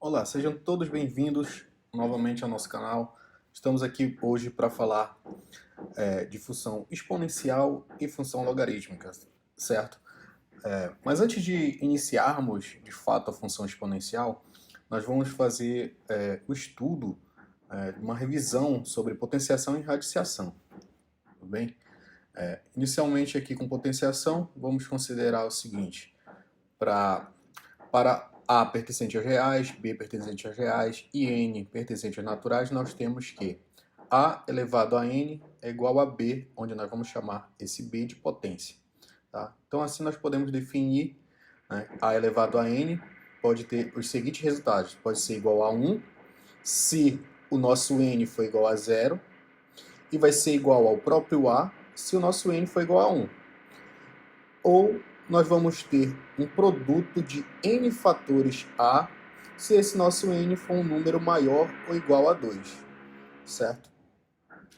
Olá, sejam todos bem-vindos novamente ao nosso canal. Estamos aqui hoje para falar de função exponencial e função logarítmica, certo? Mas antes de iniciarmos de fato a função exponencial, nós vamos fazer o estudo, uma revisão sobre potenciação e radiciação, tudo bem? Inicialmente aqui com potenciação, vamos considerar o seguinte: para A pertencente aos reais, B pertencente aos reais e N pertencente aos naturais, nós temos que A elevado a N é igual a B, onde nós vamos chamar esse B de potência. Tá? Então assim nós podemos definir, né, A elevado a N pode ter os seguintes resultados. Pode ser igual a 1 se o nosso N for igual a 0 e vai ser igual ao próprio A se o nosso N for igual a 1. Ou nós vamos ter um produto de N fatores A se esse nosso N for um número maior ou igual a 2, certo?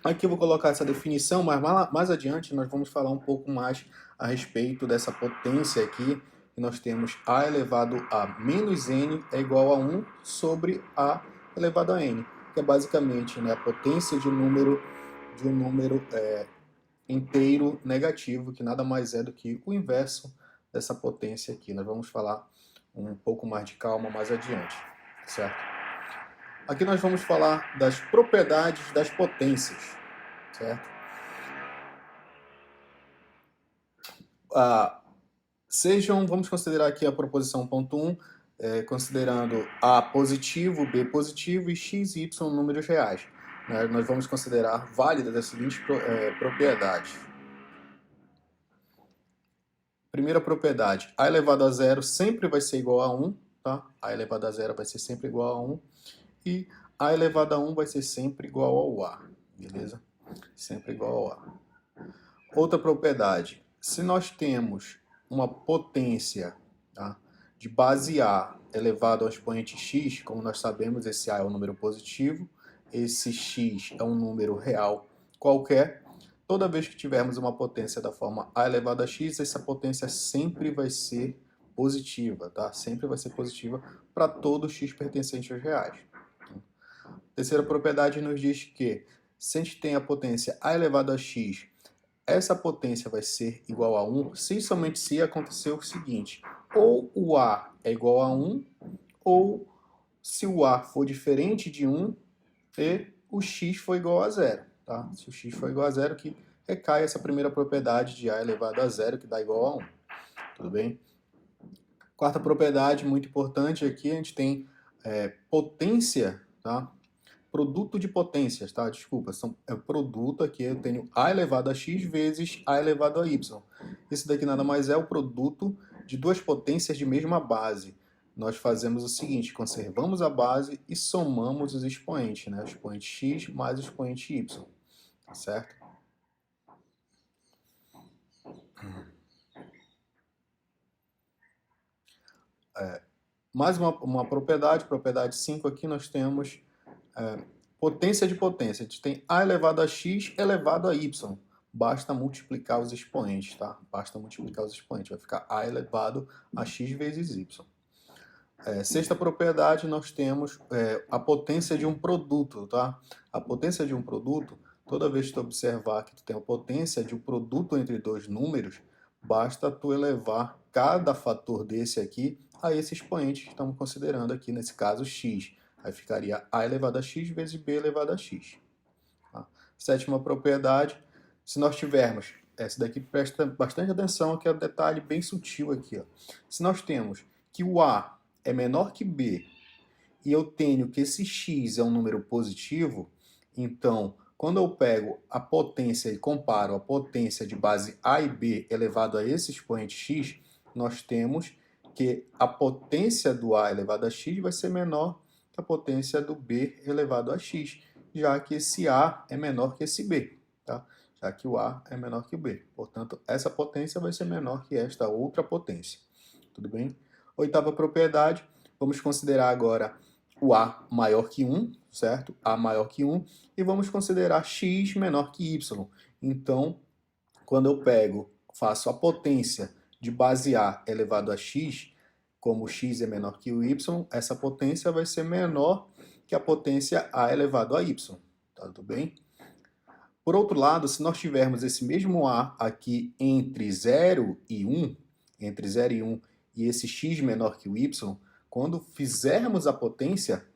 Aqui eu vou colocar essa definição, mas mais adiante nós vamos falar um pouco mais a respeito dessa potência aqui, que nós temos A elevado a menos N é igual a 1 sobre A elevado a N, que é basicamente, né, a potência de um número inteiro negativo, que nada mais é do que o inverso dessa potência aqui. Nós vamos falar um pouco mais de calma mais adiante, certo? Aqui nós vamos falar das propriedades das potências, certo? Vamos considerar aqui a proposição ponto 1, considerando A positivo, B positivo e x e y números reais. Nós vamos considerar válidas as seguintes propriedades. Primeira propriedade, A elevado a zero sempre vai ser igual a 1, tá? A elevado a zero vai ser sempre igual a 1. E A elevado a 1 vai ser sempre igual ao A, beleza? Sempre igual ao A. Outra propriedade, se nós temos uma potência, tá, de base A elevado ao expoente x, como nós sabemos, esse A é um número positivo, esse x é um número real qualquer. Toda vez que tivermos uma potência da forma A elevado a x, essa potência sempre vai ser positiva, tá? Sempre vai ser positiva para todo x pertencente aos reais. Terceira propriedade nos diz que, se a gente tem a potência A elevado a x, essa potência vai ser igual a 1, se somente se acontecer o seguinte: ou o A é igual a 1, ou se o A for diferente de 1 e o x for igual a 0. Tá? Se o x for igual a 0, que recai essa primeira propriedade de A elevado a 0, que dá igual a 1. Tudo bem? Quarta propriedade, muito importante aqui, a gente tem potência, tá? Produto de potências, tá? Desculpa, é o produto aqui, eu tenho A elevado a x vezes A elevado a y. Esse daqui nada mais é o produto de duas potências de mesma base. Nós fazemos o seguinte, conservamos a base e somamos os expoentes, né? O expoente x mais o expoente y, tá certo? Mais uma propriedade 5 aqui, nós temos potência de potência. A gente tem A elevado a x elevado a y. Basta multiplicar os expoentes, tá? Basta multiplicar os expoentes. Vai ficar A elevado a x vezes y. Sexta propriedade, nós temos a potência de um produto, tá? A potência de um produto, toda vez que tu observar que tu tem a potência de um produto entre dois números, basta tu elevar cada fator desse aqui a esse expoente que estamos considerando aqui, nesse caso, x. Aí ficaria A elevado a x vezes B elevado a x. Tá? Sétima propriedade, se nós tivermos, essa daqui presta bastante atenção, que é um detalhe bem sutil aqui. Ó. Se nós temos que o A é menor que B e eu tenho que esse x é um número positivo, então, quando eu pego a potência e comparo a potência de base A e B elevado a esse expoente x, nós temos que a potência do A elevado a x vai ser menor que a potência do B elevado a x, já que esse A é menor que esse B, tá? Já que o A é menor que o B. Portanto, essa potência vai ser menor que esta outra potência. Tudo bem? Oitava propriedade, vamos considerar agora o A maior que 1, certo? A maior que 1, e vamos considerar x menor que y. Então, quando eu faço a potência de base A elevado a x, como x é menor que o y, essa potência vai ser menor que a potência a elevado a y. Tá tudo bem? Por outro lado, se nós tivermos esse mesmo a aqui entre 0 e 1, e esse x menor que o y, quando fizermos a potência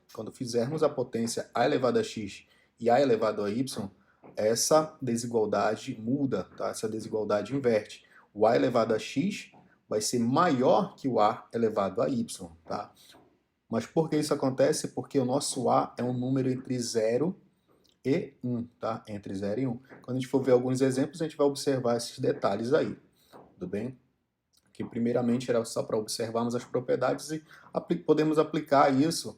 a elevado a x e a elevado a y, essa desigualdade muda, tá? Essa desigualdade inverte. O a elevado a x vai ser maior que o a elevado a y, tá? Mas por que isso acontece? Porque o nosso a é um número entre 0 e 1, tá? Entre 0 e 1. Quando a gente for ver alguns exemplos, a gente vai observar esses detalhes aí, tudo bem? Que primeiramente era só para observarmos as propriedades e podemos aplicar isso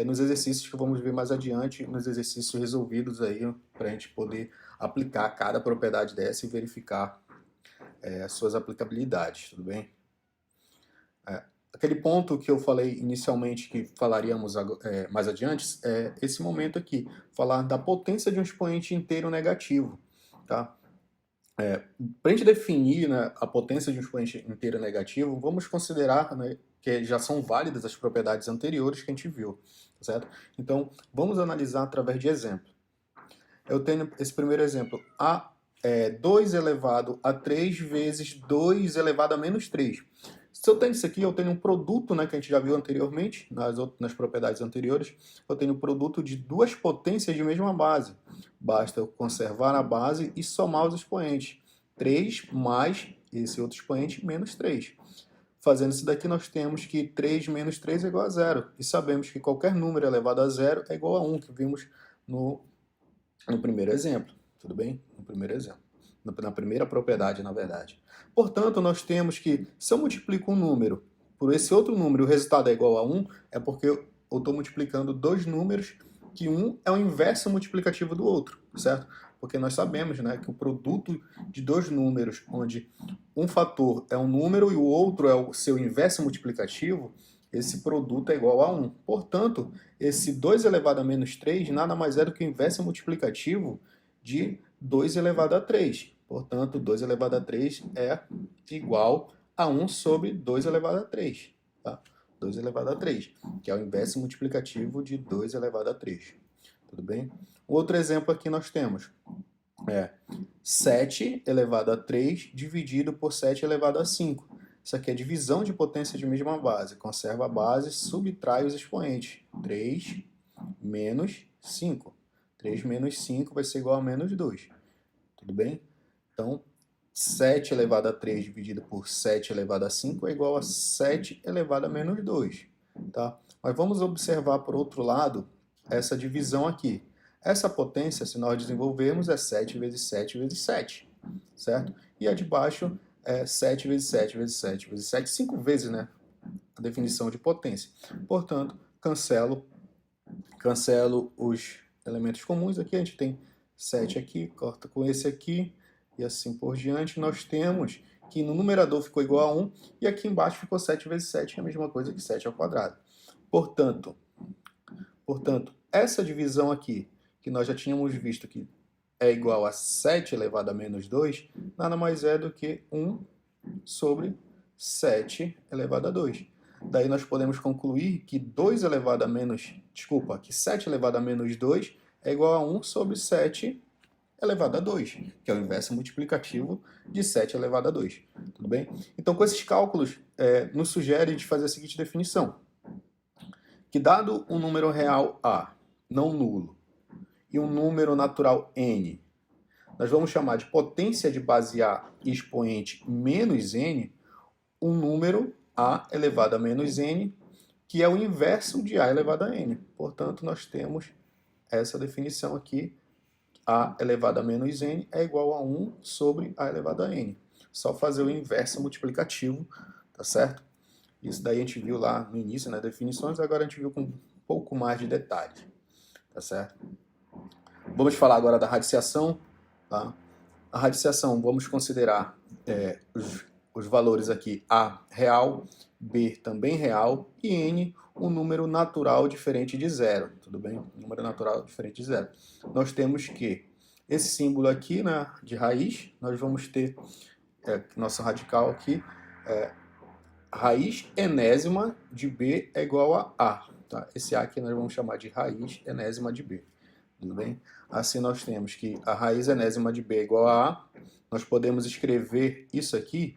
nos exercícios que vamos ver mais adiante, nos exercícios resolvidos aí, para a gente poder aplicar cada propriedade dessa e verificar as suas aplicabilidades, tudo bem? Aquele ponto que eu falei inicialmente que falaríamos mais adiante é esse momento aqui, falar da potência de um expoente inteiro negativo, tá? Para a gente definir, né, a potência de um expoente inteiro negativo, vamos considerar, né, que já são válidas as propriedades anteriores que a gente viu, certo? Então, vamos analisar através de exemplo. Eu tenho esse primeiro exemplo, 2 elevado a 3 vezes 2 elevado a menos 3. Se eu tenho isso aqui, eu tenho um produto, né, que a gente já viu anteriormente, nas propriedades anteriores, eu tenho um produto de duas potências de mesma base. Basta eu conservar a base e somar os expoentes. 3 mais esse outro expoente menos 3. Fazendo isso daqui, nós temos que 3 menos 3 é igual a 0. E sabemos que qualquer número elevado a 0 é igual a 1, que vimos no primeiro exemplo. Tudo bem? No primeiro exemplo. Na primeira propriedade, na verdade. Portanto, nós temos que, se eu multiplico um número por esse outro número e o resultado é igual a 1, é porque eu estou multiplicando dois números que um é o inverso multiplicativo do outro, certo? Porque nós sabemos, né, que o produto de dois números, onde um fator é um número e o outro é o seu inverso multiplicativo, esse produto é igual a 1. Portanto, esse 2 elevado a menos 3 nada mais é do que o inverso multiplicativo de 2 elevado a 3. Portanto, 2 elevado a 3 é igual a 1 sobre 2 elevado a 3. Tá? 2 elevado a 3, que é o inverso multiplicativo de 2 elevado a 3. Tudo bem? Outro exemplo aqui nós temos 7 elevado a 3 dividido por 7 elevado a 5. Isso aqui é divisão de potência de mesma base. Conserva a base, subtrai os expoentes. 3 menos 5. 3 menos 5 vai ser igual a menos 2. Tudo bem? Então, 7 elevado a 3 dividido por 7 elevado a 5 é igual a 7 elevado a menos 2. Tá? Mas vamos observar, por outro lado, essa divisão aqui. Essa potência, se nós desenvolvermos, é 7 vezes 7 vezes 7. Certo? E a de baixo é 7 vezes 7 vezes 7 vezes 7, 5 vezes, né, a definição de potência. Portanto, cancelo os elementos comuns aqui. A gente tem 7 aqui, corta com esse aqui, e assim por diante. Nós temos que no numerador ficou igual a 1, e aqui embaixo ficou 7 vezes 7, que é a mesma coisa que 7 ao quadrado. Portanto, essa divisão aqui, que nós já tínhamos visto que é igual a 7 elevado a menos 2, nada mais é do que 1 sobre 7 elevado a 2. Daí nós podemos concluir que 7 elevado a menos 2 é igual a 1 sobre 7 elevado a 2, que é o inverso multiplicativo de 7 elevado a 2. Tudo bem? Então, com esses cálculos, nos sugere de fazer a seguinte definição. Que dado um número real A, não nulo, e um número natural n, nós vamos chamar de potência de base A expoente menos n, um número A elevado a menos n, que é o inverso de A elevado a n. Portanto, nós temos essa definição aqui, A elevado a menos n é igual a 1 sobre A elevado a n. Só fazer o inverso multiplicativo, tá certo? Isso daí a gente viu lá no início, nas definições, agora a gente viu com um pouco mais de detalhe, tá certo? Vamos falar agora da radiciação. Tá? A radiciação, vamos considerar os valores aqui, A real, B também real, e N um número natural diferente de zero. Tudo bem? Número natural diferente de zero. Nós temos que esse símbolo aqui, né, de raiz, nós vamos ter nosso radical aqui, raiz enésima de B é igual a A. Tá? Esse A aqui nós vamos chamar de raiz enésima de B. Tudo bem? Assim nós temos que a raiz enésima de B é igual a A. Nós podemos escrever isso aqui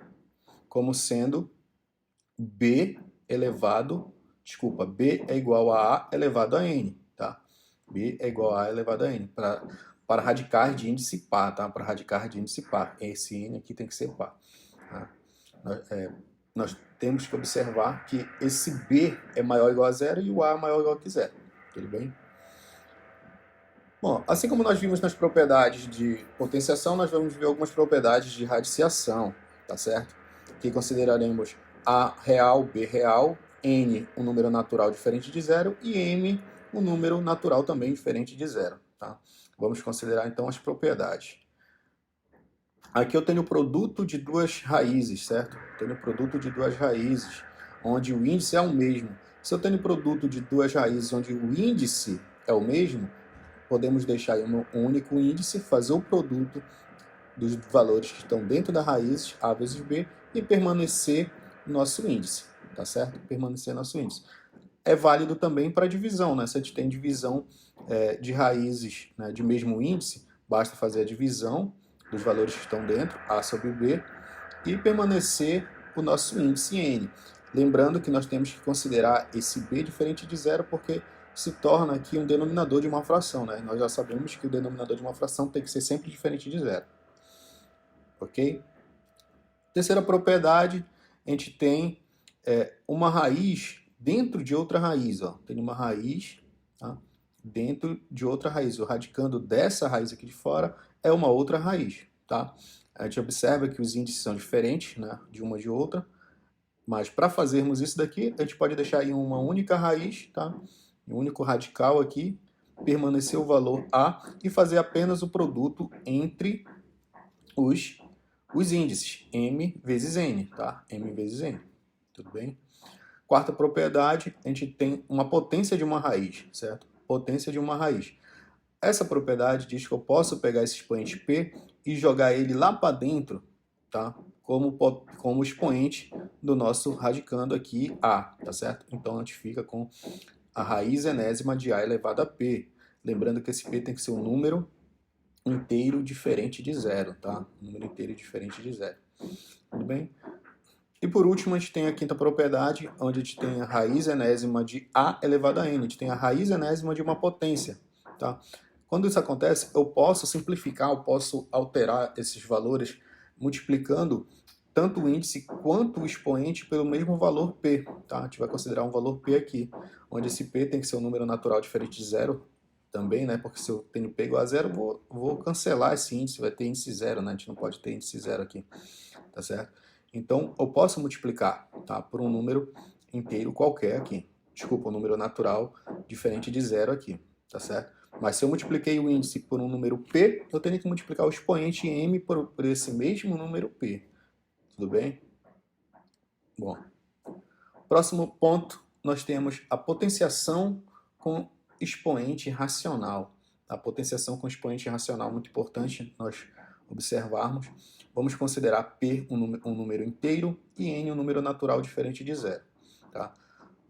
como sendo B é igual a A elevado a N. Tá? B é igual a A elevado a N. Para radicar de índice par, tá? Para radicar de índice par. Esse N aqui tem que ser par. Tá? Nós temos que observar que esse B é maior ou igual a zero e o A é maior ou igual a zero. Tudo bem? Bom, assim como nós vimos nas propriedades de potenciação, nós vamos ver algumas propriedades de radiciação, tá certo? Que consideraremos A real, B real, N um número natural diferente de zero e M um número natural também diferente de zero, tá? Vamos considerar então as propriedades. Aqui eu tenho o produto de duas raízes, certo? Tenho o produto de duas raízes, onde o índice é o mesmo. Se eu tenho produto de duas raízes onde o índice é o mesmo, podemos deixar aí um único índice, fazer o produto dos valores que estão dentro da raiz, A vezes B, e permanecer nosso índice, tá certo? Permanecer nosso índice. É válido também para divisão, né? Se a gente tem divisão de raízes, né, de mesmo índice, basta fazer a divisão dos valores que estão dentro, A sobre B, e permanecer o nosso índice N. Lembrando que nós temos que considerar esse B diferente de zero, porque se torna aqui um denominador de uma fração, né? Nós já sabemos que o denominador de uma fração tem que ser sempre diferente de zero. Ok? Terceira propriedade, a gente tem uma raiz dentro de outra raiz. Ó. Tem uma raiz, tá? Dentro de outra raiz. O radicando dessa raiz aqui de fora é uma outra raiz. Tá? A gente observa que os índices são diferentes, né, de uma de outra, mas para fazermos isso daqui, a gente pode deixar em uma única raiz, tá? Um único radical aqui, permanecer o valor A e fazer apenas o produto entre os índices, M vezes N, tá? M vezes N, tudo bem? Quarta propriedade, a gente tem uma potência de uma raiz, certo? Potência de uma raiz. Essa propriedade diz que eu posso pegar esse expoente P e jogar ele lá para dentro, tá? Como expoente do nosso radicando aqui A, tá certo? Então a gente fica com a raiz enésima de A elevado a P. Lembrando que esse P tem que ser um número inteiro diferente de zero, tá? Um número inteiro diferente de zero. Tudo bem? E por último, a gente tem a quinta propriedade, onde a gente tem a raiz enésima de A elevado a N. A gente tem a raiz enésima de uma potência, tá? Quando isso acontece, eu posso simplificar, eu posso alterar esses valores multiplicando tanto o índice quanto o expoente pelo mesmo valor P. Tá? A gente vai considerar um valor P aqui, onde esse P tem que ser um número natural diferente de zero também, né? Porque se eu tenho P igual a zero, vou cancelar esse índice, vai ter índice zero, né? A gente não pode ter índice zero aqui, tá certo? Então, eu posso multiplicar, tá, por um número inteiro qualquer aqui. Desculpa, um número natural diferente de zero aqui, tá certo? Mas se eu multipliquei o índice por um número P, eu tenho que multiplicar o expoente M por esse mesmo número P. Tudo bem? Bom, próximo ponto, nós temos a potenciação com expoente racional. A potenciação com expoente racional, muito importante nós observarmos. Vamos considerar P um número inteiro e N um número natural diferente de zero. Tá?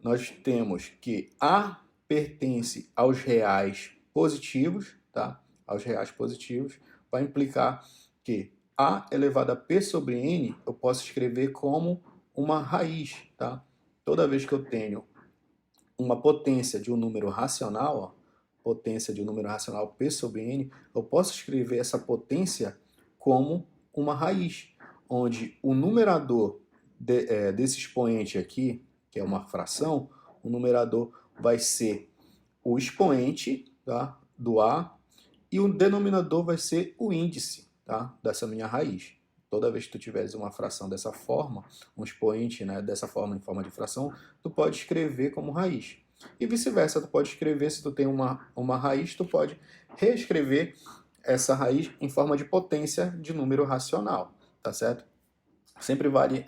Nós temos que A pertence aos reais positivos, tá? Aos reais positivos, vai implicar que A elevado a P sobre N eu posso escrever como uma raiz, tá? Toda vez que eu tenho uma potência de um número racional, ó, potência de um número racional P sobre N, eu posso escrever essa potência como uma raiz, onde o numerador desse expoente aqui, que é uma fração, o numerador vai ser o expoente, tá, do A, e o denominador vai ser o índice, tá, dessa minha raiz. Toda vez que tu tiveres uma fração dessa forma, um expoente, né, dessa forma, em forma de fração, tu pode escrever como raiz. E vice-versa, tu pode escrever, se tu tem uma raiz, tu pode reescrever essa raiz em forma de potência de número racional, tá certo? Sempre vale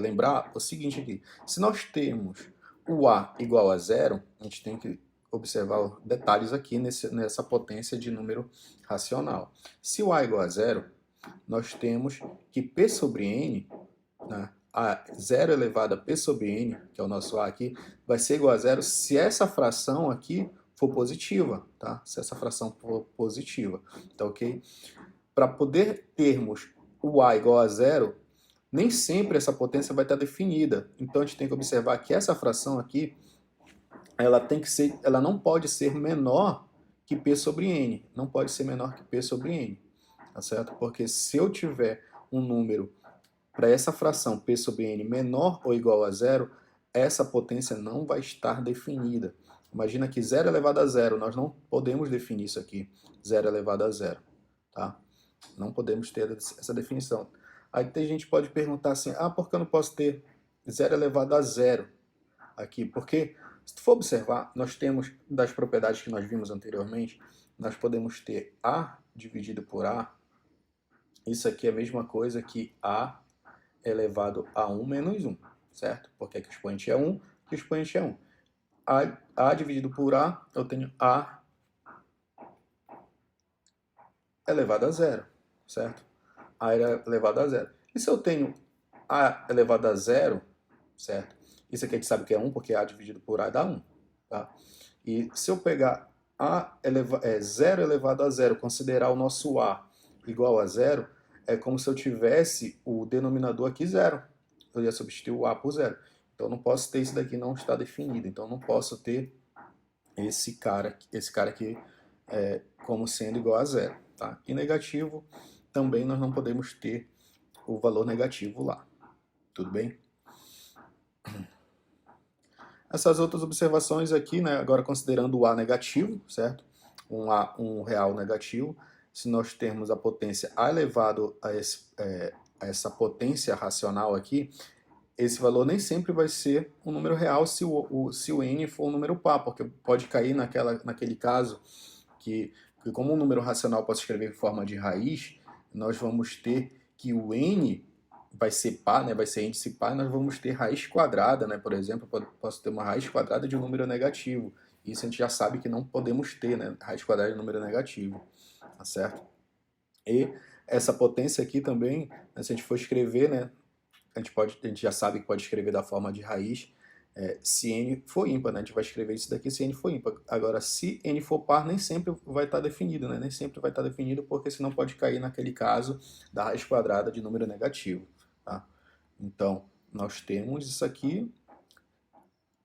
lembrar o seguinte aqui, se nós temos o A igual a zero, a gente tem que observar detalhes aqui nessa potência de número racional. Se o A é igual a zero, nós temos que P sobre N, né, a 0 elevado a p sobre n, que é o nosso a aqui, vai ser igual a zero se essa fração aqui for positiva, tá? Se essa fração for positiva, tá ok? Para poder termos o a igual a zero, nem sempre essa potência vai estar definida. Então a gente tem que observar que essa fração aqui, ela não pode ser menor que p sobre n. Não pode ser menor que p sobre n, tá certo? Porque se eu tiver um número para essa fração p sobre n menor ou igual a zero, essa potência não vai estar definida. Imagina que 0 elevado a zero, nós não podemos definir isso aqui, 0 elevado a zero, tá? Não podemos ter essa definição. Aí tem gente que pode perguntar assim, por que eu não posso ter 0 elevado a zero aqui? Porque, se tu for observar, nós temos, das propriedades que nós vimos anteriormente, nós podemos ter a dividido por a. Isso aqui é a mesma coisa que a elevado a 1 menos 1, certo? Porque aqui o expoente é 1, aqui o expoente é 1. A dividido por a, eu tenho a elevado a zero, certo? A elevado a zero. E se eu tenho a elevado a zero, certo? Isso aqui a gente sabe que é 1, porque a dividido por a dá 1, tá? E se eu pegar 0 elevado a zero, considerar o nosso a igual a zero, é como se eu tivesse o denominador aqui zero. Eu ia substituir o a por zero. Então eu não posso ter isso daqui, não está definido. Então eu não posso ter esse cara aqui como sendo igual a zero, tá? E negativo, também nós não podemos ter o valor negativo lá. Tudo bem? Essas outras observações aqui, né, agora considerando o a negativo, certo? Um real negativo, se nós termos a potência a elevado a essa potência racional aqui, esse valor nem sempre vai ser um número real se o n for um número par, porque pode cair naquele caso que como um número racional eu posso escrever em forma de raiz, nós vamos ter que o n vai ser par, né, vai ser índice par, e nós vamos ter raiz quadrada, né, por exemplo, posso ter uma raiz quadrada de um número negativo. Isso a gente já sabe que não podemos ter, né, raiz quadrada de um número negativo, tá certo? E essa potência aqui também, né, se a gente for escrever, né, a gente já sabe que pode escrever da forma de raiz, se n for ímpar, né? A gente vai escrever isso daqui se n for ímpar. Agora, se n for par, nem sempre vai estar definido, né? Nem sempre vai estar definido, porque senão pode cair naquele caso da raiz quadrada de número negativo, tá? Então, nós temos isso aqui,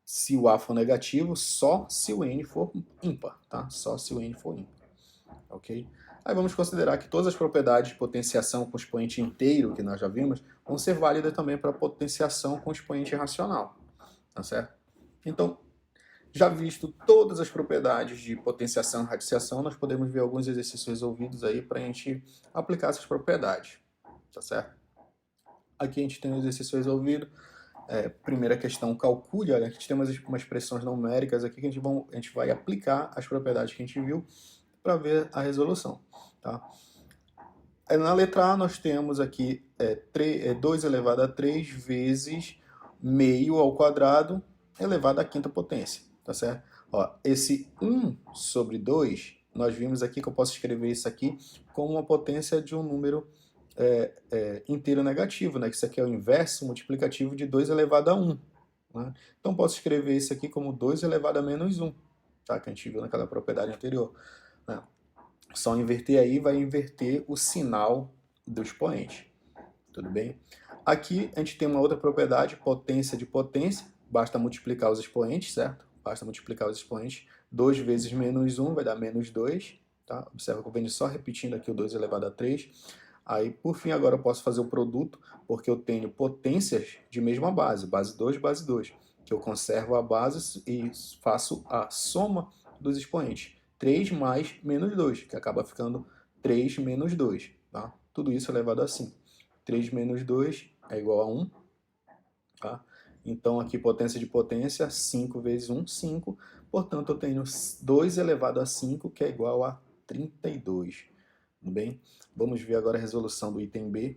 se o a for negativo, só se o n for ímpar, tá? Só se o n for ímpar, ok? Aí vamos considerar que todas as propriedades de potenciação com expoente inteiro, que nós já vimos, vão ser válidas também para potenciação com expoente racional, tá certo? Então, já visto todas as propriedades de potenciação e radiciação, nós podemos ver alguns exercícios resolvidos aí para a gente aplicar essas propriedades, tá certo? Aqui a gente tem um exercício resolvido. Primeira questão, calcule. Olha, a gente tem umas expressões numéricas aqui que a gente vai aplicar as propriedades que a gente viu para ver a resolução, tá? Na letra A nós temos aqui 2 elevado a 3 vezes meio ao quadrado elevado à quinta potência, tá certo? Ó, esse 1 sobre 2, nós vimos aqui que eu posso escrever isso aqui como uma potência de um número inteiro negativo, né? Que isso aqui é o inverso multiplicativo de 2 elevado a 1. Né? Então posso escrever isso aqui como 2 elevado a menos 1, tá? Que a gente viu naquela propriedade anterior. Né? Só inverter aí vai inverter o sinal do expoente. Tudo bem? Aqui a gente tem uma outra propriedade, potência de potência. Basta multiplicar os expoentes, certo? Basta multiplicar os expoentes. 2 vezes menos 1 vai dar menos 2. Tá? Observa que eu venho só repetindo aqui o 2 elevado a 3. Aí, por fim, agora eu posso fazer o produto, porque eu tenho potências de mesma base. Base 2, base 2. Que eu conservo a base e faço a soma dos expoentes. 3 mais menos 2, que acaba ficando 3 menos 2. Tá? Tudo isso elevado a 5. 3 menos 2 é igual a 1. Tá? Então, aqui potência de potência, 5 vezes 1, 5. Portanto, eu tenho 2 elevado a 5, que é igual a 32. Tudo bem? Vamos ver agora a resolução do item B.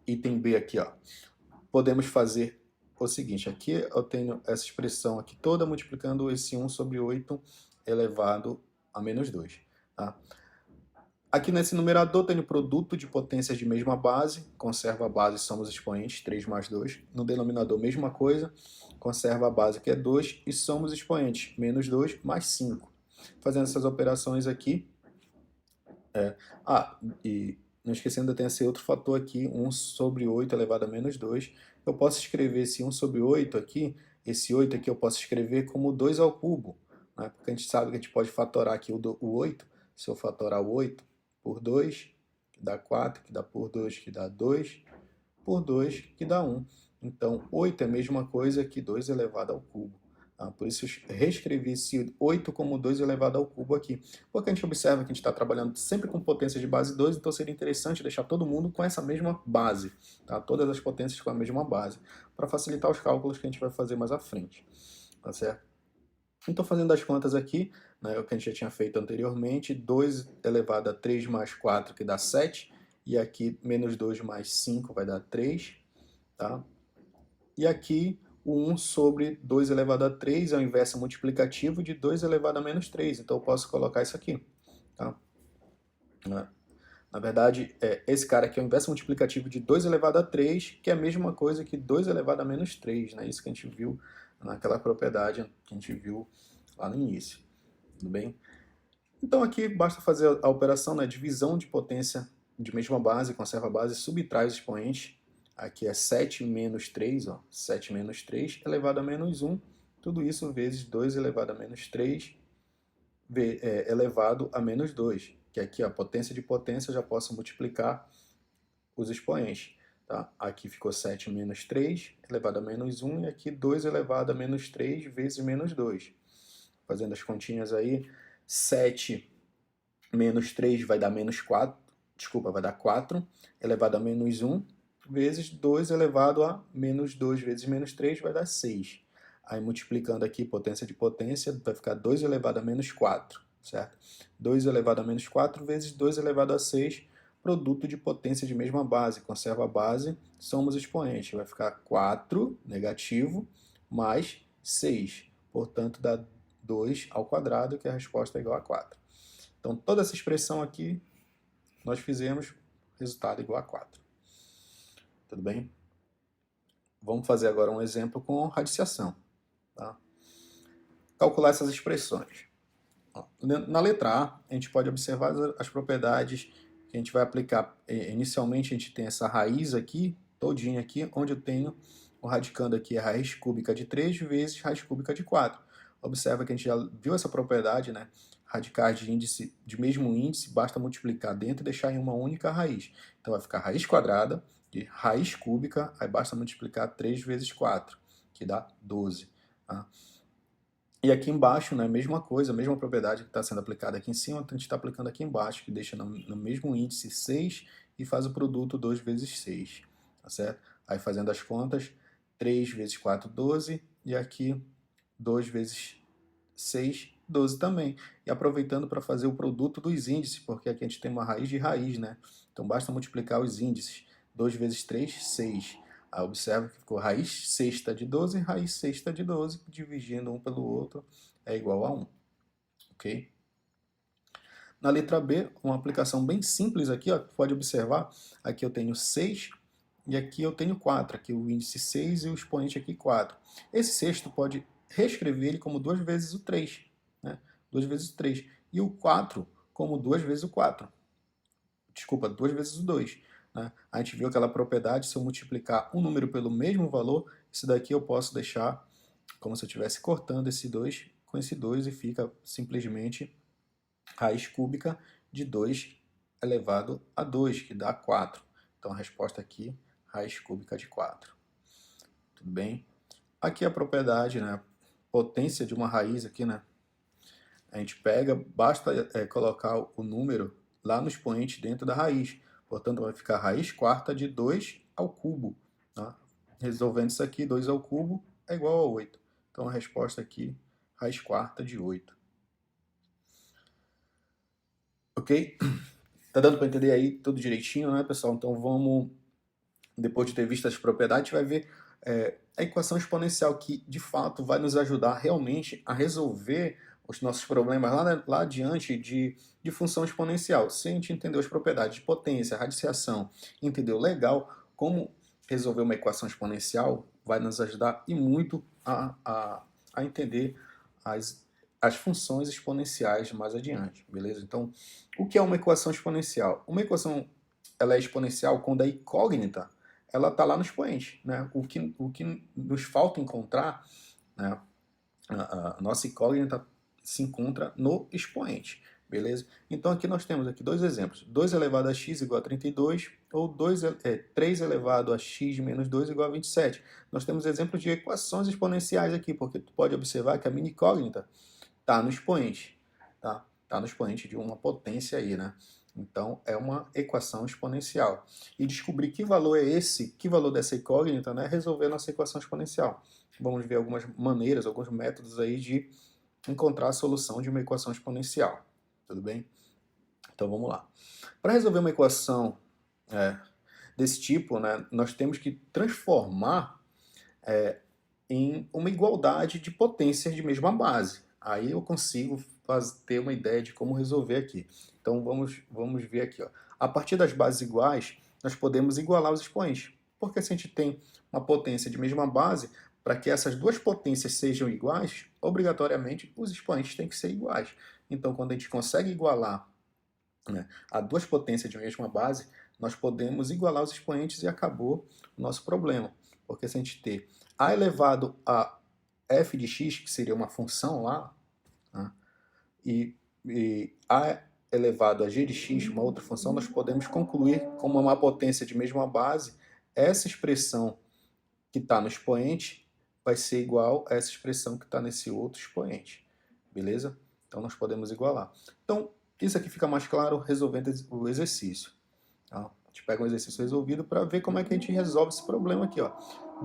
Item B aqui, ó. Podemos fazer o seguinte, aqui eu tenho essa expressão aqui toda multiplicando esse 1 sobre 8 elevado a menos 2. Tá? Aqui nesse numerador tenho produto de potências de mesma base, conserva a base, somos expoentes, 3 mais 2. No denominador, mesma coisa, conserva a base, que é 2, e somos expoentes, menos 2 mais 5. Fazendo essas operações aqui. E não esquecendo, tem esse outro fator aqui, 1 sobre 8 elevado a menos 2. Eu posso escrever esse 1 sobre 8 aqui, esse 8 aqui eu posso escrever como 2 ao cubo, né? Porque a gente sabe que a gente pode fatorar aqui o 8. Se eu fatorar o 8 por 2, que dá 4, que dá por 2, que dá 2, por 2, que dá 1. Então, 8 é a mesma coisa que 2 elevado ao cubo. Tá? Por isso, eu reescrevi esse 8 como 2 elevado ao cubo aqui. Porque a gente observa que a gente está trabalhando sempre com potência de base 2, então seria interessante deixar todo mundo com essa mesma base. Tá? Todas as potências com a mesma base, para facilitar os cálculos que a gente vai fazer mais à frente. Tá certo? Então, fazendo as contas aqui, né, o que a gente já tinha feito anteriormente, 2 elevado a 3 mais 4, que dá 7, e aqui menos 2 mais 5 vai dar 3, tá? E aqui o 1 sobre 2 elevado a 3 é o inverso multiplicativo de 2 elevado a menos 3, então eu posso colocar isso aqui, tá? Na verdade, esse cara aqui é o inverso multiplicativo de 2 elevado a 3, que é a mesma coisa que 2 elevado a menos 3, né? Isso que a gente viu naquela propriedade que a gente viu lá no início, tudo bem? Então aqui basta fazer a operação, né, divisão de potência de mesma base, conserva a base, subtrai os expoentes. Aqui é 7 menos 3, ó, 7 menos 3 elevado a menos 1, tudo isso vezes 2 elevado a menos 3 elevado a menos 2, que aqui a potência de potência eu já posso multiplicar os expoentes. Tá? Aqui ficou 7 menos 3 elevado a menos 1, e aqui 2 elevado a menos 3 vezes menos 2. Fazendo as continhas aí, 7 menos 3 vai dar menos 4, desculpa, vai dar 4 elevado a menos 1, vezes 2 elevado a menos 2 vezes menos 3 vai dar 6. Aí multiplicando aqui potência de potência, vai ficar 2 elevado a menos 4, certo? 2 elevado a menos 4 vezes 2 elevado a 6, produto de potência de mesma base, conserva a base, somos expoentes, vai ficar 4 negativo mais 6, portanto dá 2 ao quadrado, que a resposta é igual a 4. Então toda essa expressão aqui nós fizemos resultado igual a 4. Tudo bem? Vamos fazer agora um exemplo com radiciação. Tá? Calcular essas expressões. Na letra A, a gente pode observar as propriedades que a gente vai aplicar. Inicialmente, a gente tem essa raiz aqui, todinha aqui, onde eu tenho o radicando aqui a raiz cúbica de 3 vezes raiz cúbica de 4. Observa que a gente já viu essa propriedade, né? Radicais de índice de mesmo índice, basta multiplicar dentro e deixar em uma única raiz. Então vai ficar raiz quadrada de raiz cúbica, aí basta multiplicar 3 vezes 4, que dá 12. Tá? E aqui embaixo, né, mesma coisa, a mesma propriedade que está sendo aplicada aqui em cima, a gente está aplicando aqui embaixo, que deixa no mesmo índice 6 e faz o produto 2 vezes 6, tá certo? Aí fazendo as contas, 3 vezes 4, 12, e aqui 2 vezes 6, 12 também. E aproveitando para fazer o produto dos índices, porque aqui a gente tem uma raiz de raiz, né? Então basta multiplicar os índices. 2 vezes 3, 6. Aí observa que ficou raiz sexta de 12 e raiz sexta de 12, dividindo um pelo outro, é igual a 1. Ok? Na letra B, uma aplicação bem simples aqui, ó, pode observar, aqui eu tenho 6 e aqui eu tenho 4, aqui o índice 6 e o expoente aqui 4. Esse sexto pode reescrever ele como 2 vezes o 3, né? 2 vezes o 3. E o 4 como 2 vezes o 4. Desculpa, 2 vezes o 2. Né? A gente viu aquela propriedade, se eu multiplicar um número pelo mesmo valor, isso daqui eu posso deixar como se eu estivesse cortando esse 2 com esse 2 e fica simplesmente raiz cúbica de 2 elevado a 2, que dá 4. Então a resposta aqui, raiz cúbica de 4. Tudo bem? Aqui a propriedade, né? Potência de uma raiz aqui, né? A gente pega, basta colocar o número lá no expoente dentro da raiz. Portanto, vai ficar raiz quarta de 2 ao cubo. Tá? Resolvendo isso aqui, 2 ao cubo é igual a 8. Então a resposta aqui, raiz quarta de 8. Ok? Tá dando para entender aí tudo direitinho, né, pessoal? Então vamos, depois de ter visto as propriedades, vai ver a equação exponencial que, de fato, vai nos ajudar realmente a resolver os nossos problemas lá adiante de função exponencial. Se a gente entender as propriedades de potência, radiciação, entendeu legal como resolver uma equação exponencial, vai nos ajudar e muito a entender as funções exponenciais mais adiante, beleza? Então, o que é uma equação exponencial? Uma equação ela é exponencial quando a incógnita ela está lá no expoente, né? O que nos falta encontrar, né? A nossa incógnita se encontra no expoente, beleza? Então aqui nós temos aqui dois exemplos, 2 elevado a x igual a 32, ou 3 elevado a x menos 2 igual a 27. Nós temos exemplos de equações exponenciais aqui, porque tu pode observar que a mini incógnita está no expoente, tá? Está no expoente de uma potência aí, né? Então é uma equação exponencial. E descobrir que valor é esse, que valor dessa incógnita, né? Resolver a nossa equação exponencial. Vamos ver algumas maneiras, alguns métodos aí de encontrar a solução de uma equação exponencial. Tudo bem? Então vamos lá. Para resolver uma equação desse tipo, né, nós temos que transformar em uma igualdade de potências de mesma base. Aí eu consigo ter uma ideia de como resolver aqui. Então vamos ver aqui. Ó. A partir das bases iguais, nós podemos igualar os expoentes. Porque se a gente tem uma potência de mesma base, para que essas duas potências sejam iguais, obrigatoriamente os expoentes têm que ser iguais. Então, quando a gente consegue igualar, né, a duas potências de mesma base, nós podemos igualar os expoentes e acabou o nosso problema. Porque se a gente ter a elevado a f de x, que seria uma função lá, né, e a elevado a g de x, uma outra função, nós podemos concluir como uma potência de mesma base, essa expressão que está no expoente vai ser igual a essa expressão que está nesse outro expoente. Beleza? Então nós podemos igualar. Então, isso aqui fica mais claro resolvendo o exercício. Tá? A gente pega um exercício resolvido para ver como é que a gente resolve esse problema aqui. Ó.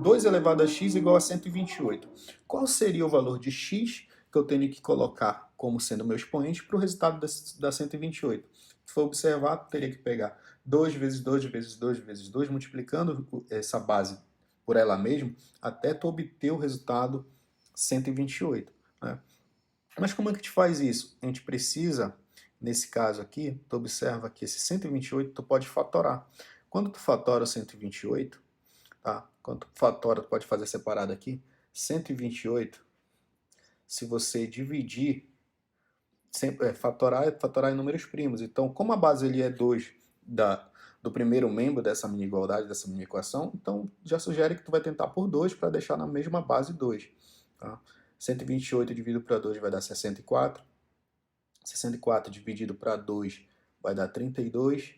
2 elevado a x igual a 128. Qual seria o valor de x que eu tenho que colocar como sendo meu expoente para o resultado da 128? Se for observar, teria que pegar 2 vezes 2 vezes 2 vezes 2, multiplicando essa base por ela mesma, até tu obter o resultado 128. Né? Mas como é que a gente faz isso? A gente precisa, nesse caso aqui, tu observa que esse 128 tu pode fatorar. Quando tu fatora o 128, tá? Quando tu fatora, tu pode fazer separado aqui, 128, se você dividir, fatorar é fatorar em números primos. Então, como a base ele é 2 do primeiro membro dessa mini igualdade, dessa mini equação, então já sugere que tu vai tentar por 2 para deixar na mesma base 2. Tá? 128 dividido para 2 vai dar 64. 64 dividido para 2 vai dar 32.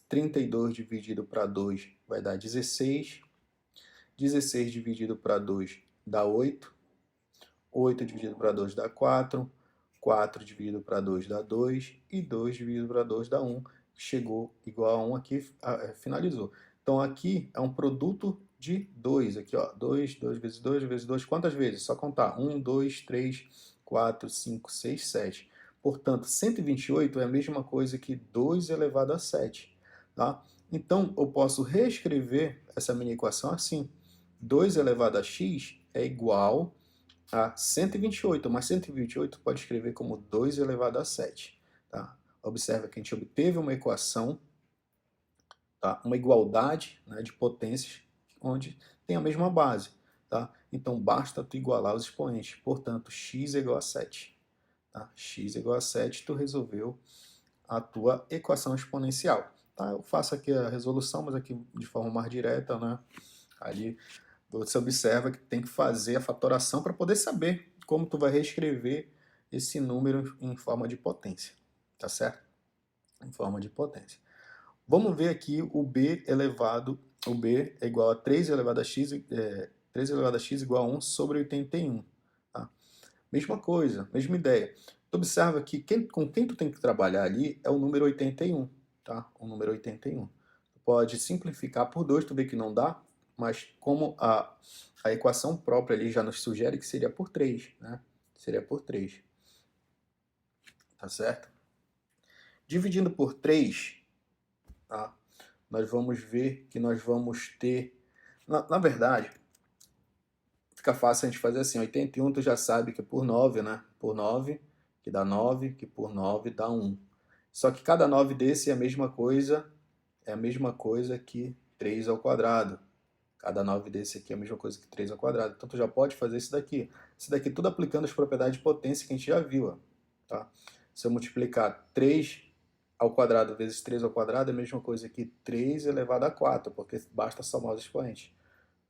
32 dividido para 2 vai dar 16. 16 dividido para 2 dá 8. 8 dividido para 2 dá 4. 4 dividido para 2 dá 2. E 2 dividido para 2 dá 1. Chegou igual a 1 aqui, finalizou. Então aqui é um produto de 2. Aqui, ó, 2, 2 vezes 2 vezes 2. Quantas vezes? Só contar. 1, 2, 3, 4, 5, 6, 7. Portanto, 128 é a mesma coisa que 2 elevado a 7. Tá? Então, eu posso reescrever essa mini equação assim. 2 elevado a x é igual a 128, mas 128 pode escrever como 2 elevado a 7. Tá? Observa que a gente obteve uma equação, tá? Uma igualdade, né, de potências, onde tem a mesma base. Tá? Então basta tu igualar os expoentes. Portanto, x é igual a 7. Tá? X é igual a 7, tu resolveu a tua equação exponencial. Tá? Eu faço aqui a resolução, mas aqui de forma mais direta, né? Ali você observa que tem que fazer a fatoração para poder saber como tu vai reescrever esse número em forma de potência. Tá certo? Em forma de potência. Vamos ver aqui o b é igual a 3 elevado a x, 3 elevado a x igual a 1 sobre 81. Tá? Mesma coisa, mesma ideia. Tu observa que com quem tu tem que trabalhar ali é o número 81. Tá? O número 81. Tu pode simplificar por 2, tu vê que não dá, mas como a equação própria ali já nos sugere que seria por 3. Né? Seria por 3. Tá certo? Dividindo por 3, tá? Nós vamos ver que nós vamos ter... Na verdade, fica fácil a gente fazer assim, 81 tu já sabe que é por 9, né? Por 9, que dá 9, que por 9 dá 1. Só que cada 9 desse é a mesma coisa que 3 ao quadrado. Cada 9 desse aqui é a mesma coisa que 3 ao quadrado. Então tu já pode fazer isso daqui. Isso daqui tudo aplicando as propriedades de potência que a gente já viu. Ó, tá? Se eu multiplicar 3 ao quadrado vezes 3 ao quadrado é a mesma coisa que 3 elevado a 4, porque basta somar os expoentes.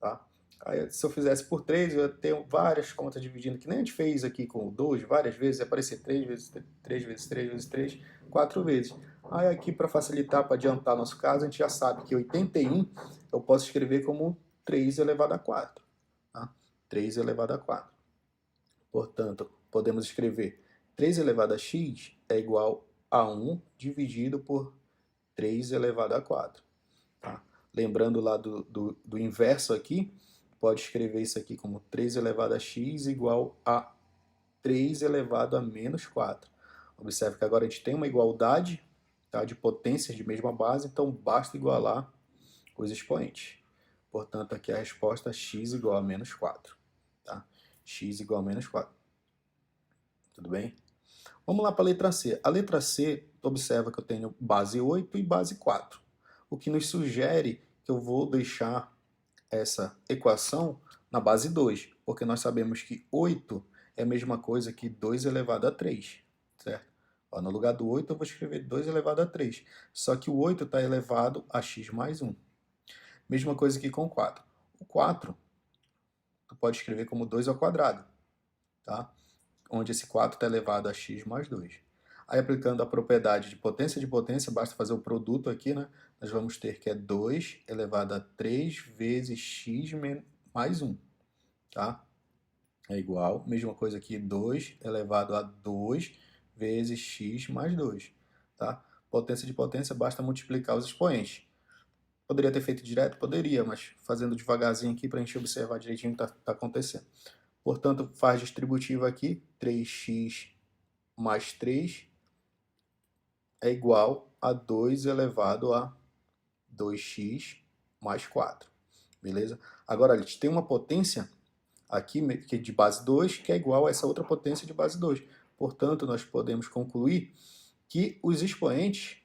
Tá? Aí, se eu fizesse por 3, eu ia ter várias contas dividindo, que nem a gente fez aqui com o 2, várias vezes, ia aparecer 3 vezes 3 vezes 3 vezes 3, 4 vezes. Aí aqui, para facilitar, para adiantar nosso caso, a gente já sabe que 81 eu posso escrever como 3 elevado a 4. Tá? 3 elevado a 4. Portanto, podemos escrever 3 elevado a x é igual a 1 dividido por 3 elevado a 4. Tá? Lembrando lá do inverso aqui, pode escrever isso aqui como 3 elevado a x igual a 3 elevado a menos 4. Observe que agora a gente tem uma igualdade, tá, de potências de mesma base, então basta igualar os expoentes. Portanto, aqui a resposta é x igual a menos 4. Tá? X igual a menos 4. Tudo bem? Vamos lá para a letra C. A letra C, observa que eu tenho base 8 e base 4. O que nos sugere que eu vou deixar essa equação na base 2, porque nós sabemos que 8 é a mesma coisa que 2 elevado a 3, certo? Ó, no lugar do 8 eu vou escrever 2 elevado a 3, só que o 8 está elevado a x mais 1. Mesma coisa que com 4. O 4 tu pode escrever como 2 ao quadrado, tá? Onde esse 4 está elevado a x mais 2. Aí, aplicando a propriedade de potência, basta fazer o produto aqui, né? Nós vamos ter que é 2 elevado a 3 vezes x mais 1, tá? É igual, mesma coisa aqui, 2 elevado a 2 vezes x mais 2, tá? Potência de potência, basta multiplicar os expoentes. Poderia ter feito direto? Poderia, mas fazendo devagarzinho aqui para a gente observar direitinho o que está acontecendo. Portanto, faz distributivo aqui, 3x mais 3 é igual a 2 elevado a 2x mais 4. Beleza? Agora, a gente tem uma potência aqui que é de base 2, que é igual a essa outra potência de base 2. Portanto, nós podemos concluir que os expoentes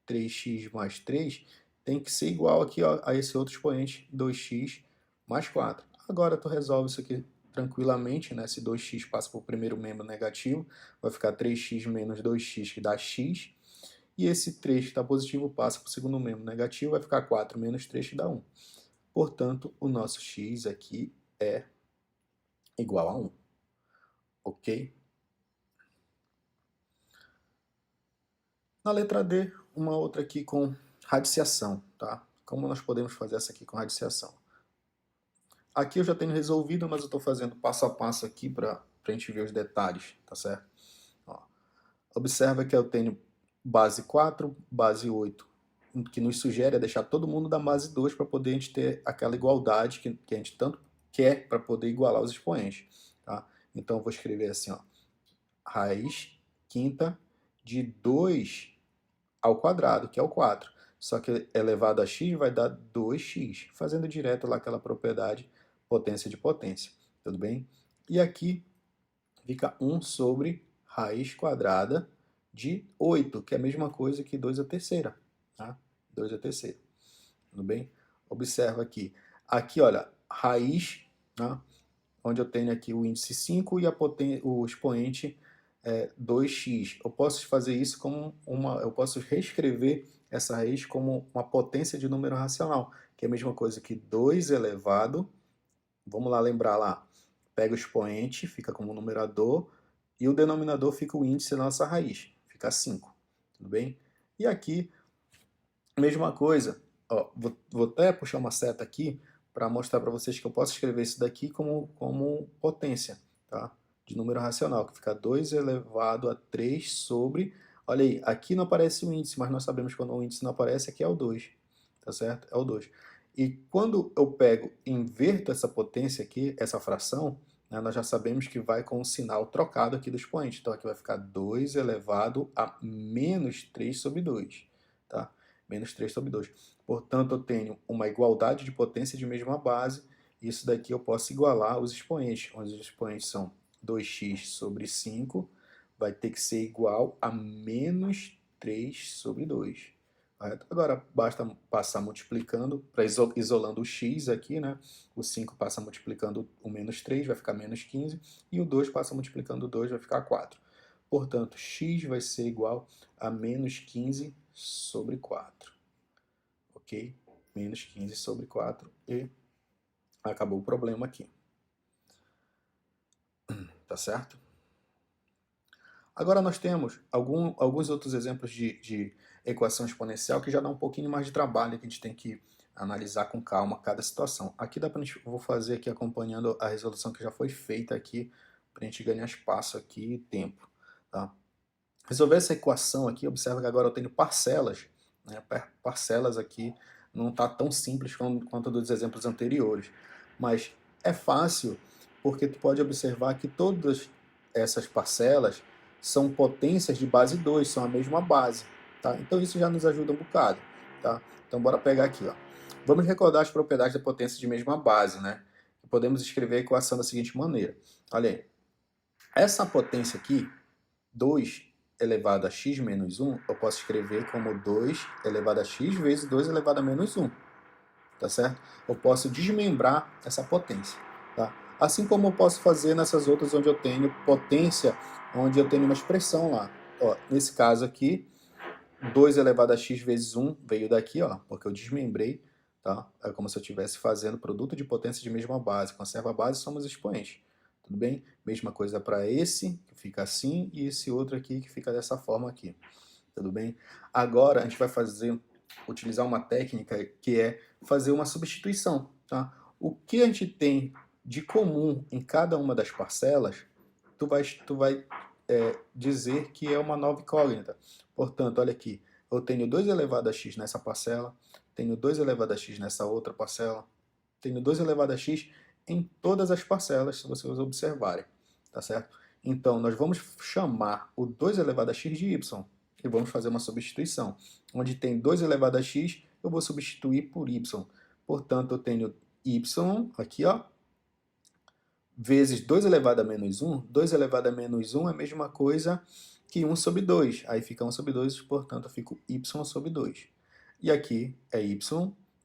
3x mais 3 tem que ser igual aqui a esse outro expoente 2x mais 4. Agora tu resolve isso aqui tranquilamente, né? Se 2x passa para o primeiro membro negativo, vai ficar 3x menos 2x, que dá x. E esse 3 que está positivo passa para o segundo membro negativo, vai ficar 4 menos 3, que dá 1. Portanto, o nosso x aqui é igual a 1. Ok? Na letra D, uma outra aqui com radiciação, tá? Como nós podemos fazer essa aqui com radiciação? Aqui eu já tenho resolvido, mas eu estou fazendo passo a passo aqui para a gente ver os detalhes, tá certo? Ó, observa que eu tenho base 4, base 8, o que nos sugere é deixar todo mundo da base 2 para poder a gente ter aquela igualdade que a gente tanto quer para poder igualar os expoentes, tá? Então eu vou escrever assim, ó, raiz quinta de 2 ao quadrado, que é o 4. Só que elevado a x vai dar 2x, fazendo direto lá aquela propriedade potência de potência, tudo bem? E aqui fica 1 sobre raiz quadrada de 8, que é a mesma coisa que 2 à terceira, tá? 2 à terceira, tudo bem? Observa aqui. Aqui, olha, raiz, tá? Onde eu tenho aqui o índice 5 e o expoente 2x. Eu posso fazer isso como eu posso reescrever essa raiz como uma potência de número racional, que é a mesma coisa que 2 elevado, vamos lá lembrar lá, pega o expoente, fica como numerador, e o denominador fica o índice da nossa raiz, fica 5, tudo bem? E aqui, mesma coisa, ó, vou até puxar uma seta aqui, para mostrar para vocês que eu posso escrever isso daqui como potência, tá? De número racional, que fica 2 elevado a 3 sobre... Olha aí, aqui não aparece o índice, mas nós sabemos que quando o índice não aparece, aqui é o 2, tá certo? É o 2. E quando eu pego e inverto essa potência aqui, essa fração, né, nós já sabemos que vai com o sinal trocado aqui do expoente. Então aqui vai ficar 2 elevado a menos 3 sobre 2, tá? Menos 3 sobre 2. Portanto, eu tenho uma igualdade de potência de mesma base isso daqui eu posso igualar os expoentes, onde os expoentes são 2x sobre 5, vai ter que ser igual a menos 3 sobre 2. Correto? Agora, basta passar multiplicando, isolando o x aqui, né? O 5 passa multiplicando o menos 3, vai ficar menos 15, e o 2 passa multiplicando o 2, vai ficar 4. Portanto, x vai ser igual a menos 15 sobre 4. Ok? Menos 15 sobre 4 e acabou o problema aqui. Tá certo? Agora nós temos alguns outros exemplos de equação exponencial que já dá um pouquinho mais de trabalho, que a gente tem que analisar com calma cada situação. Aqui dá pra gente, vou fazer aqui acompanhando a resolução que já foi feita aqui, para a gente ganhar espaço aqui e tempo. Tá? Resolver essa equação aqui, observa que agora eu tenho parcelas, né? Parcelas aqui não está tão simples quanto dos exemplos anteriores, mas é fácil porque tu pode observar que todas essas parcelas são potências de base 2, são a mesma base, tá? Então isso já nos ajuda um bocado, tá? Então bora pegar aqui, ó. Vamos recordar as propriedades da potência de mesma base, né? Podemos escrever a equação da seguinte maneira. Olha aí, essa potência aqui, 2 elevado a x menos 1, eu posso escrever como 2 elevado a x vezes 2 elevado a menos 1. Tá certo? Eu posso desmembrar essa potência. Tá? Assim como eu posso fazer nessas outras onde eu tenho potência, onde eu tenho uma expressão lá. Ó, nesse caso aqui, 2 elevado a x vezes 1 veio daqui, ó, porque eu desmembrei. Tá? É como se eu estivesse fazendo produto de potência de mesma base. Conserva a base, somos expoentes. Tudo bem? Mesma coisa para esse, que fica assim, e esse outro aqui, que fica dessa forma aqui. Tudo bem? Agora, a gente vai utilizar uma técnica que é fazer uma substituição. Tá? O que a gente tem de comum em cada uma das parcelas, tu vai dizer que é uma nova incógnita. Portanto, olha aqui, eu tenho 2 elevado a x nessa parcela, tenho 2 elevado a x nessa outra parcela, tenho 2 elevado a x em todas as parcelas, se vocês observarem, tá certo? Então, nós vamos chamar o 2 elevado a x de y, e vamos fazer uma substituição. Onde tem 2 elevado a x, eu vou substituir por y. Portanto, eu tenho y aqui, ó, vezes 2 elevado a menos 1. 2 elevado a menos 1 é a mesma coisa que 1 sobre 2. Aí fica 1 sobre 2, portanto, eu fico y sobre 2. E aqui é y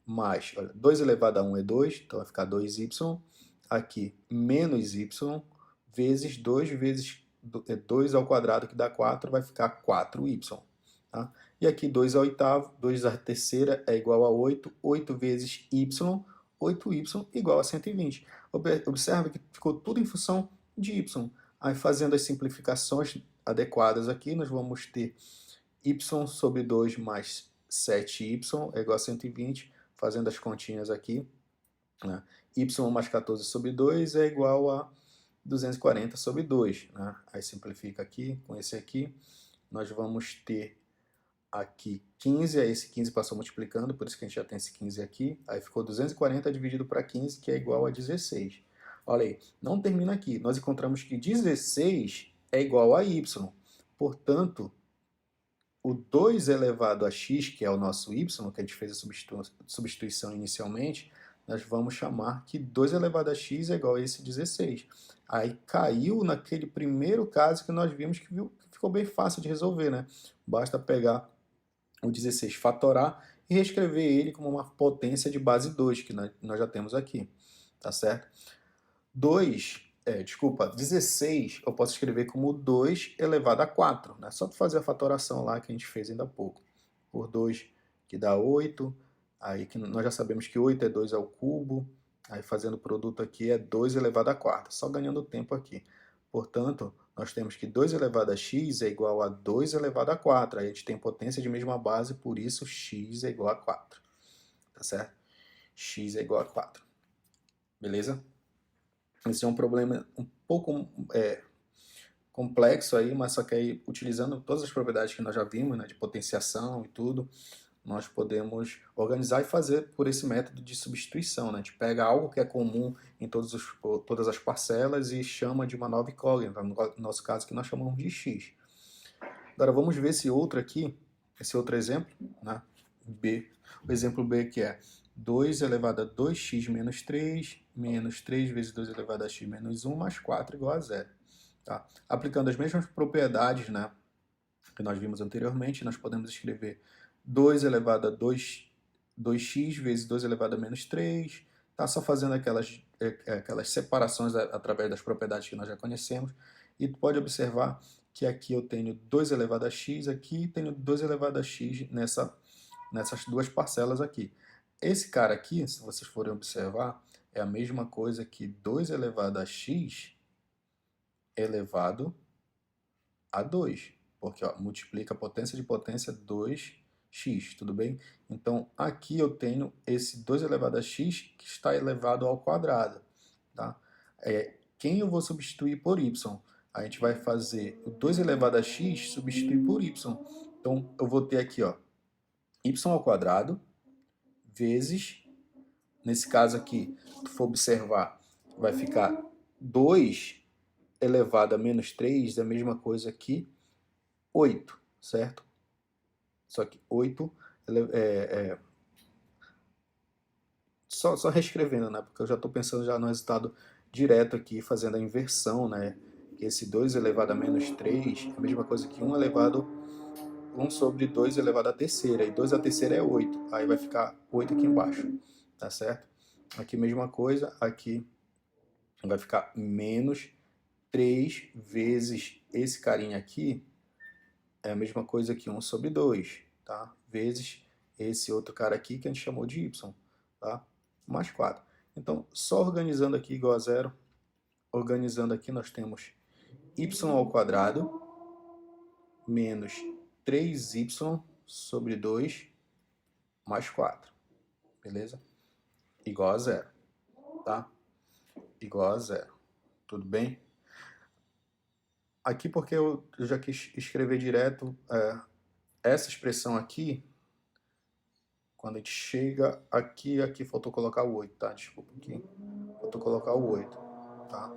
mais, olha, 2 elevado a 1 é 2, então vai ficar 2y. Aqui, menos y, vezes 2 vezes 2 ao quadrado, que dá 4, vai ficar 4y. Tá? E aqui 2 ao oitavo, 2 à terceira é igual a 8, 8 vezes y, 8y igual a 120. Observe que ficou tudo em função de y. Aí fazendo as simplificações adequadas aqui, nós vamos ter y sobre 2 mais 7y é igual a 120, fazendo as continhas aqui, né? Y mais 14 sobre 2 é igual a 240 sobre 2. Né? Aí simplifica aqui, com esse aqui, nós vamos ter aqui 15, aí esse 15 passou multiplicando, por isso que a gente já tem esse 15 aqui, aí ficou 240 dividido para 15, que é igual a 16. Olha aí, não termina aqui, nós encontramos que 16 é igual a y, portanto, o 2 elevado a x, que é o nosso y, que a gente fez a substituição inicialmente, nós vamos chamar que 2 elevado a x é igual a esse 16. Aí caiu naquele primeiro caso que nós vimos que ficou bem fácil de resolver, né? Basta pegar o 16, fatorar e reescrever ele como uma potência de base 2, que nós já temos aqui, tá certo? 16 eu posso escrever como 2 elevado a 4, né? Só para fazer a fatoração lá que a gente fez ainda há pouco. Por 2, que dá 8, aí que nós já sabemos que 8 é 2 ao cubo, aí fazendo o produto aqui é 2 elevado a 4, só ganhando tempo aqui. Portanto, nós temos que 2 elevado a x é igual a 2 elevado a 4. Aí a gente tem potência de mesma base, por isso x é igual a 4. Tá certo? X é igual a 4. Beleza? Esse é um problema um pouco complexo aí, mas só que aí, utilizando todas as propriedades que nós já vimos, né, de potenciação e tudo, nós podemos organizar e fazer por esse método de substituição. Né? A gente pega algo que é comum em todas as parcelas e chama de uma nova incógnita, no nosso caso que nós chamamos de x. Agora vamos ver esse outro aqui, esse outro exemplo, né? B. O exemplo B que é 2 elevado a 2x menos 3, menos 3 vezes 2 elevado a x menos 1, mais 4 igual a zero. Tá? Aplicando as mesmas propriedades, né, que nós vimos anteriormente, nós podemos escrever 2 elevado a 2x vezes 2 elevado a menos 3, tá? Só fazendo aquelas separações através das propriedades que nós já conhecemos. E tu pode observar que aqui eu tenho 2 elevado a x, aqui tenho 2 elevado a x nessas duas parcelas aqui. Esse cara aqui, se vocês forem observar, é a mesma coisa que 2 elevado a x elevado a 2, porque ó, multiplica a potência de potência 2x, tudo bem? Então, aqui eu tenho esse 2 elevado a x que está elevado ao quadrado. Tá? Quem eu vou substituir por y? A gente vai fazer o 2 elevado a x substituir por y. Então, eu vou ter aqui ó, y ao quadrado vezes, nesse caso aqui, se tu for observar, vai ficar 2 elevado a menos 3, é a mesma coisa que 8, certo? Só que 8 só reescrevendo, né? Porque eu já estou pensando já no resultado direto aqui, fazendo a inversão, né? Que esse 2 elevado a menos 3 é a mesma coisa que 1 sobre 2 elevado à terceira. E 2 à terceira é 8. Aí vai ficar 8 aqui embaixo, tá certo? Aqui mesma coisa, aqui vai ficar menos 3 vezes esse carinha aqui, é a mesma coisa que 1 sobre 2, tá? Vezes esse outro cara aqui que a gente chamou de y, tá? Mais 4. Então, só organizando aqui igual a zero, organizando aqui nós temos y ao quadrado menos 3y sobre 2 mais 4, beleza? Igual a zero, tá? Igual a zero, tudo bem? Aqui porque eu já quis escrever direto essa expressão aqui, quando a gente chega aqui faltou colocar o 8, tá? Desculpa aqui, faltou colocar o 8, tá?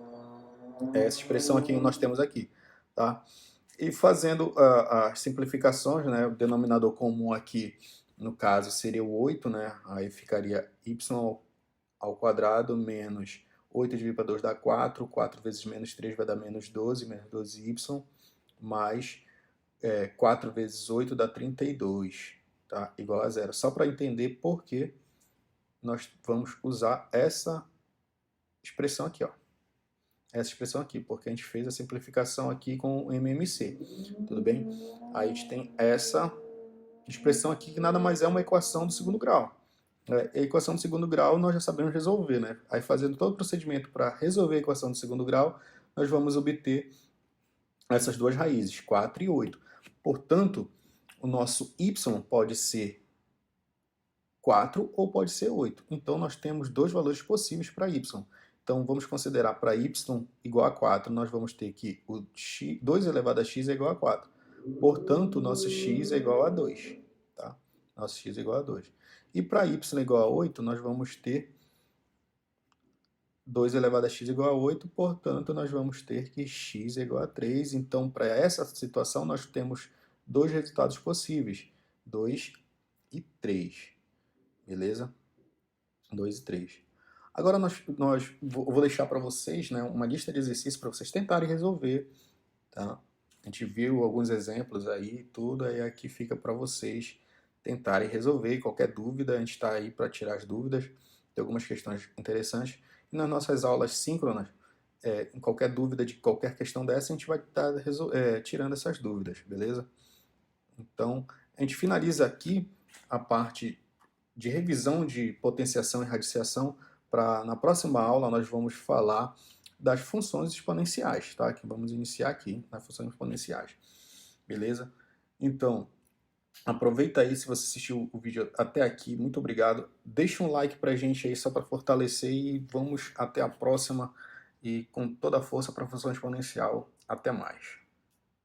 É essa expressão aqui que nós temos aqui, tá? E fazendo as simplificações, né? O denominador comum aqui, no caso, seria o 8, né? Aí ficaria y ao quadrado menos 8 dividido para 2 dá 4, 4 vezes menos 3 vai dar menos 12y, mais 4 vezes 8 dá 32, tá? Igual a zero. Só para entender por que nós vamos usar essa expressão aqui, ó. Essa expressão aqui, porque a gente fez a simplificação aqui com o MMC, tudo bem? Aí a gente tem essa expressão aqui que nada mais é uma equação do segundo grau. A equação do segundo grau nós já sabemos resolver, né? Aí fazendo todo o procedimento para resolver a equação do segundo grau, nós vamos obter essas duas raízes, 4 e 8. Portanto, o nosso y pode ser 4 ou pode ser 8. Então, nós temos dois valores possíveis para y. Então, vamos considerar para y igual a 4, nós vamos ter que o 2 elevado a x é igual a 4. Portanto, o nosso x é igual a 2. Tá? Nosso x é igual a 2. E para y igual a 8, nós vamos ter 2 elevado a x igual a 8, portanto, nós vamos ter que x é igual a 3. Então, para essa situação, nós temos dois resultados possíveis, 2 e 3. Beleza? 2 e 3. Agora, vou deixar para vocês, né, uma lista de exercícios para vocês tentarem resolver. Tá? A gente viu alguns exemplos aí, tudo, aí aqui fica para vocês tentarem resolver. Qualquer dúvida, a gente está aí para tirar as dúvidas. Tem algumas questões interessantes. E nas nossas aulas síncronas, em qualquer dúvida de qualquer questão dessa, a gente vai estar tirando essas dúvidas, beleza? Então, a gente finaliza aqui a parte de revisão de potenciação e radiciação. Na próxima aula, nós vamos falar das funções exponenciais, tá? Que vamos iniciar aqui nas funções exponenciais, beleza? Então, aproveita aí, se você assistiu o vídeo até aqui, muito obrigado. Deixa um like pra gente aí só para fortalecer e vamos até a próxima e com toda a força para a função exponencial. Até mais.